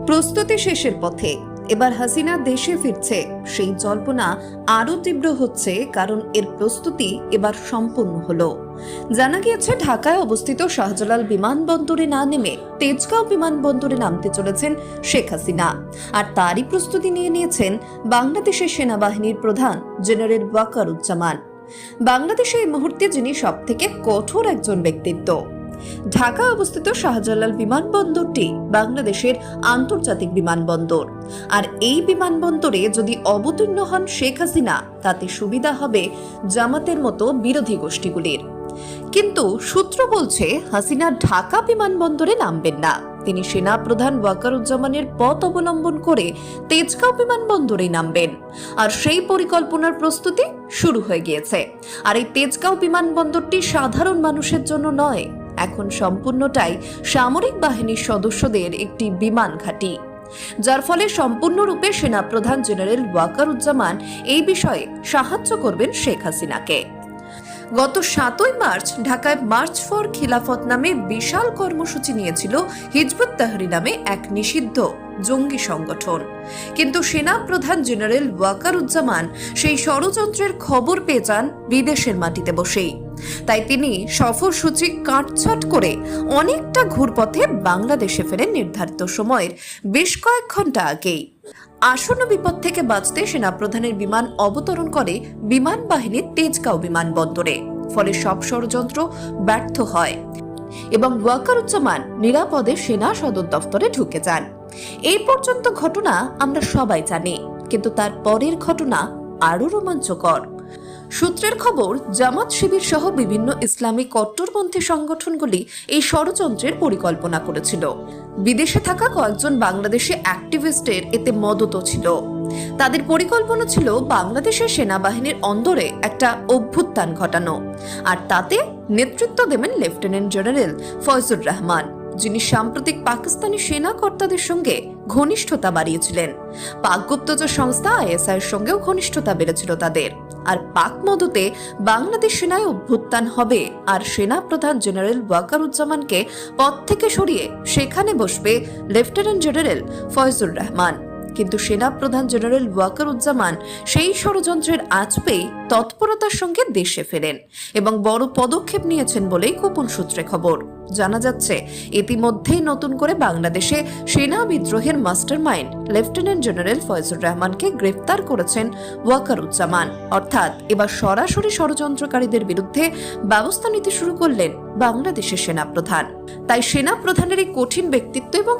প্রস্তুতি শেষের পথে এবার হাসিনা দেশে ফিরছে, সেই জল্পনা আরো তীব্র হচ্ছে কারণ এর প্রস্তুতি এবার সম্পূর্ণ হলো। জানা গিয়েছে ঢাকায় অবস্থিত শাহজালাল বিমানবন্দরে না নেমে তেজগাঁও বিমানবন্দরে নামতে চলেছেন শেখ হাসিনা, আর তারই প্রস্তুতি নিয়ে নিয়েছেন বাংলাদেশের সেনাবাহিনীর প্রধান জেনারেল ওয়াকারুজ্জামান। বাংলাদেশে এই মুহূর্তে যিনি সবথেকে কঠোর একজন ব্যক্তিত্ব। ঢাকায় অবস্থিত শাহজালাল বিমানবন্দরটি বাংলাদেশের আন্তর্জাতিক বিমানবন্দর, আর এই বিমানবন্দরে যদি অবতীর্ণ হন শেখ হাসিনা তাতে সুবিধা হবে জামাতের মতো বিরোধী গোষ্ঠীগুলির। কিন্তু সূত্র বলছে হাসিনা ঢাকা বিমানবন্দরে নামবেন না, তিনি সেনা প্রধান ওয়াকারুজ্জামানের পথ অবলম্বন করে তেজগাঁও বিমানবন্দরে নামবেন। আর সেই পরিকল্পনার প্রস্তুতি শুরু হয়ে গিয়েছে। আর এই তেজগাঁও বিমানবন্দরটি সাধারণ মানুষের জন্য নয়, এখন সম্পূর্ণটাই সামরিক বাহিনীর সদস্যদের একটি বিমান ঘাঁটি, যার ফলে সম্পূর্ণরূপে সেনাপ্রধান জেনারেল ওয়াকারুজ্জামান এই বিষয়ে সাহায্য করবেন শেখ হাসিনাকে। গত 7ই মার্চ ঢাকায় মার্চ ফর খিলাফত নামে বিশাল কর্মসূচি নিয়েছিল হিজবুত তাহরির নামে এক নিষিদ্ধ জঙ্গি সংগঠন। কিন্তু সেনা প্রধান জেনারেল ওয়াকারুজ্জামান সেই ষড়যন্ত্রের খবর পেয়ে যান বিদেশের মাটিতে বসেই। তাই তিনি সফরসূচি কাটছাট করে অনেকটা ঘুরপথে বাংলাদেশে ফেরেন নির্ধারিত সময়ের বেশ কয়েক ঘন্টা আগেই। আসন্ন বিপদ থেকে বাঁচতে সেনাপ্রধানের বিমান অবতরণ করে বিমান বাহিনীর তেজগাঁও বিমানবন্দরে, ফলে সব ষড়যন্ত্র ব্যর্থ হয় এবং ওয়াকারুজ্জামান নিরাপদে সেনা সদর দফতরে ঢুকে যান। এই পর্যন্ত ঘটনা আমরা সবাই জানি, কিন্তু তার পরের ঘটনা আরো রোমাঞ্চকর। সূত্রের খবর, জামাত শিবির সহ বিভিন্ন ইসলামী কট্টরপন্থী সংগঠনগুলি এই ষড়যন্ত্রের পরিকল্পনা করেছিল। বিদেশে থাকা কয়েকজন বাংলাদেশি অ্যাক্টিভিস্টের এতে মদতও ছিল। তাদের পরিকল্পনা ছিল বাংলাদেশের সেনাবাহিনীর অন্দরে একটা অভ্যুত্থান ঘটানো, আর তাতে নেতৃত্ব দেবেন লেফটেন্যান্ট জেনারেল ফয়জুর রহমান, যিনি সাম্প্রতিক পাকিস্তানি সেনা কর্তাদের সঙ্গে ঘনিষ্ঠতা বাড়িয়েছিলেন। পাক গুপ্তচর সংস্থা ISI এর সঙ্গেও ঘনিষ্ঠতা বেড়েছিল তাদের। আর পাক মদতে বাংলাদেশ সেনায় অভ্যুত্থান হবে, আর সেনা প্রধান জেনারেল ওয়াকারুজ্জামানকে পদ থেকে সরিয়ে সেখানে বসবে লেফটেন্যান্ট জেনারেল ফয়জুর রহমান। কিন্তু সেনা প্রধান জেনারেল ওয়াকারুজ্জামান সেই ষড়যন্ত্রের আঁচ পেয়ে তৎপরতার সঙ্গে দেশে ফেরেন এবং বড় পদক্ষেপ নিয়েছেন বলেই গোপন সূত্রে খবর। জানা যাচ্ছে ইতিমধ্যেই নতুন করে বাংলাদেশে সেনা বিদ্রোহের মাস্টারমাইন্ড লেফটেন্যান্ট জেনারেল ফয়জুর রহমানকে গ্রেফতার করেছেন ওয়াকারুজ্জামান। অর্থাৎ এবার সরাসরি ষড়যন্ত্রকারীদের বিরুদ্ধে ব্যবস্থা নিতে শুরু করলেন বাংলাদেশের সেনাপ্রধান। তাই সেনাপ্রধানের এই কঠিন ব্যক্তিত্ব এবং